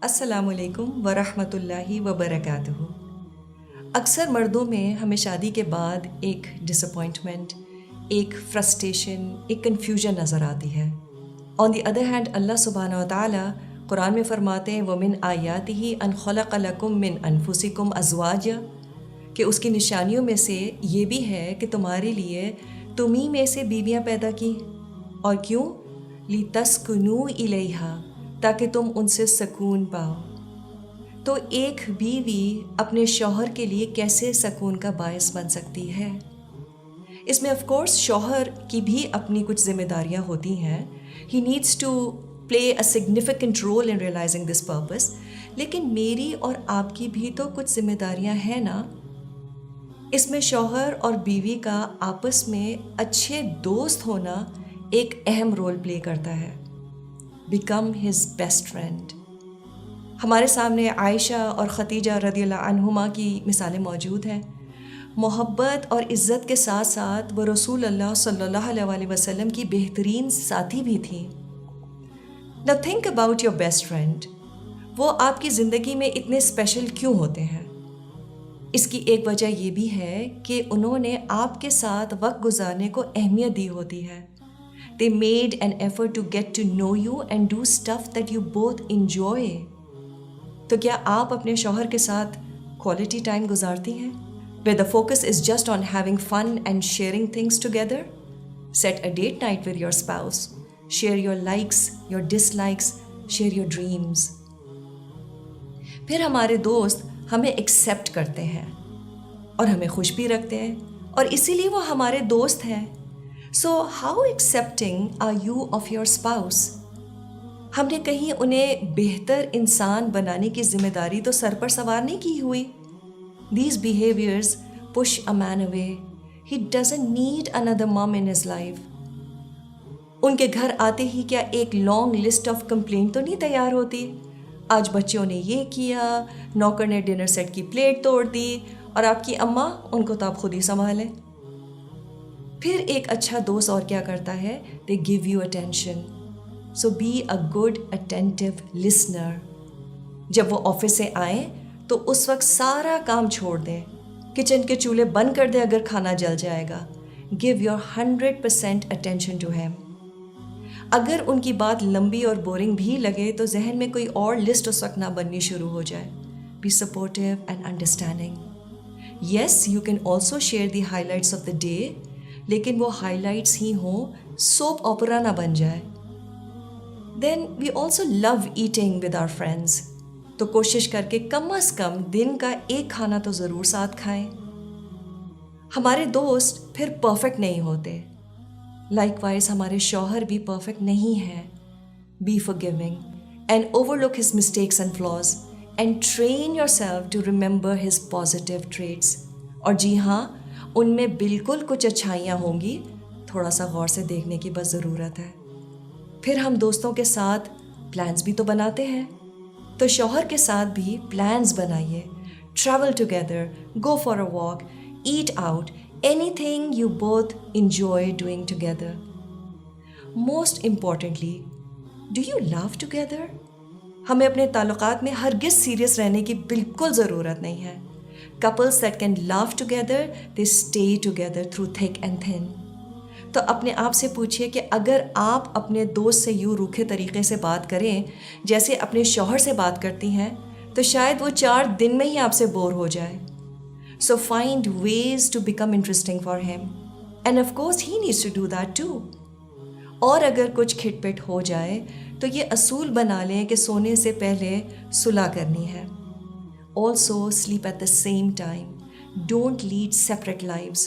السلام علیکم ورحمۃ اللہ وبرکاتہ۔ اکثر مردوں میں ہمیں شادی کے بعد ایک ڈس اپوائنٹمنٹ، ایک فرسٹریشن، ایک کنفیوژن نظر آتی ہے۔ آن دی ادر ہینڈ اللہ سبحانہ و تعالیٰ قرآن میں فرماتے ہیں وَمِنْ آیَاتِهِ أَنْ خَلَقَ لَكُم مِّنْ أَنفُسِكُمْ أَزْوَاجًا، کہ اس کی نشانیوں میں سے یہ بھی ہے کہ تمہارے لیے تمہیں میں سے بیویاں پیدا کی، اور کیوں؟ لِتَسْكُنُوا إِلَيْهَا، تاکہ تم ان سے سکون پاؤ۔ تو ایک بیوی اپنے شوہر کے لیے کیسے سکون کا باعث بن سکتی ہے؟ اس میں آف کورس شوہر کی بھی اپنی کچھ ذمہ داریاں ہوتی ہیں۔ He needs to play a significant role in realising this purpose, لیکن میری اور آپ کی بھی تو کچھ ذمہ داریاں ہیں نا۔ اس میں شوہر اور بیوی کا آپس میں اچھے دوست ہونا ایک اہم رول پلے کرتا ہے۔ Become his best friend. ہمارے سامنے عائشہ اور ختیجہ رضی اللہ عنہما کی مثالیں موجود ہیں۔ محبت اور عزت کے ساتھ ساتھ وہ رسول اللہ صلی اللہ علیہ وسلم کی بہترین ساتھی بھی تھیں۔ Now think about your best friend۔ وہ آپ کی زندگی میں اتنے اسپیشل کیوں ہوتے ہیں؟ اس کی ایک وجہ یہ بھی ہے کہ انہوں نے آپ کے ساتھ وقت گزارنے کو اہمیت دی ہوتی ہے۔ They made an effort to get to know you and do stuff that you both enjoy۔ تو کیا آپ اپنے شوہر کے ساتھ quality time گزارتی ہیں where the focus is just on having fun and sharing things together؟ Set a date night with your spouse۔ Share your likes, your dislikes, share your dreams۔ پھر ہمارے دوست ہمیں ایکسیپٹ کرتے ہیں اور ہمیں خوش بھی رکھتے ہیں، اور اسی لیے وہ ہمارے دوست ہیں۔ So how accepting are you of your spouse؟ ہم نے کہیں انہیں بہتر انسان بنانے کی ذمہ داری تو سر پر سوار نہیں کی ہوئی۔ These behaviors push a man away۔ He doesn't need another mom in his life۔ ان کے گھر آتے ہی کیا ایک لانگ لسٹ آف کمپلینٹ تو نہیں تیار ہوتی؟ آج بچوں نے یہ کیا، نوکر نے ڈنر سیٹ کی پلیٹ توڑ دی، اور آپ کی اماں ان کو تو آپ خود ہی سنبھالیں۔ پھر ایک اچھا دوست اور کیا کرتا ہے؟ they give you attention۔ so be a good attentive listener۔ جب وہ آفس سے آئیں تو اس وقت سارا کام چھوڑ دیں، کچن کے چولہے بند کر دیں اگر کھانا جل جائے گا۔ give your 100% attention to him۔ اگر ان کی بات لمبی اور بورنگ بھی لگے تو ذہن میں کوئی اور لسٹ اس وقت نہ بننی شروع ہو جائے۔ be supportive and understanding۔ yes you can also share the highlights of the day، لیکن وہ ہائی لائٹس ہی ہوں، سوپ اوپرا نہ بن جائے۔ Then we also love eating with our friends, تو کوشش کر کے کم از کم دن کا ایک کھانا تو ضرور ساتھ کھائیں۔ ہمارے دوست پھر پرفیکٹ نہیں ہوتے، لائک وائز ہمارے شوہر بھی پرفیکٹ نہیں ہیں۔ Be forgiving and overlook his mistakes and flaws and train yourself to remember his positive traits۔ اور جی ہاں، ان میں بالکل کچھ اچھائیاں ہوں گی، تھوڑا سا غور سے دیکھنے کی بس ضرورت ہے۔ پھر ہم دوستوں کے ساتھ پلانز بھی تو بناتے ہیں، تو شوہر کے ساتھ بھی پلانز بنائیے۔ Travel together, go for a walk, eat out, anything you both enjoy doing together. Most importantly, do you love together? ہمیں اپنے تعلقات میں ہرگز سیریس رہنے کی بالکل ضرورت نہیں ہے۔ Couples that can laugh together, they stay together through thick and thin۔ تو اپنے آپ سے پوچھئے کہ اگر آپ اپنے دوست سے یوں روکھے طریقے سے بات کریں جیسے اپنے شوہر سے بات کرتی ہیں، تو شاید وہ 4 دن میں ہی آپ سے بور ہو جائے۔ So find ways to become interesting for him and of course he needs to do that too۔ اور اگر کچھ کھٹ پٹ ہو جائے تو یہ اصول بنا لیں کہ سونے سے پہلے صلح کرنی ہے۔ Also sleep at the same time۔ Don't lead separate lives۔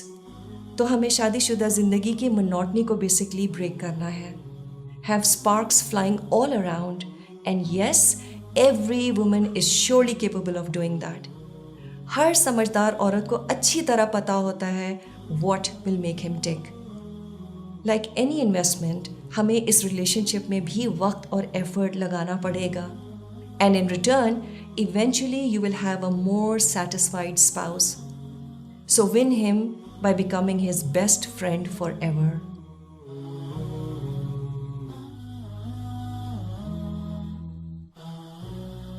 تو ہمیں شادی شدہ زندگی کی monotony کو بیسکلی بریک کرنا ہے۔ Have sparks flying all around and yes every woman is surely capable of doing that۔ ہر سمجھدار عورت کو اچھی طرح پتہ ہوتا ہے what will make him tick۔ Like any investment، ہمیں اس ریلیشن شپ میں بھی وقت اور ایفرٹ لگانا پڑے گا، and in return eventually you will have a more satisfied spouse۔ So win him by becoming his best friend forever۔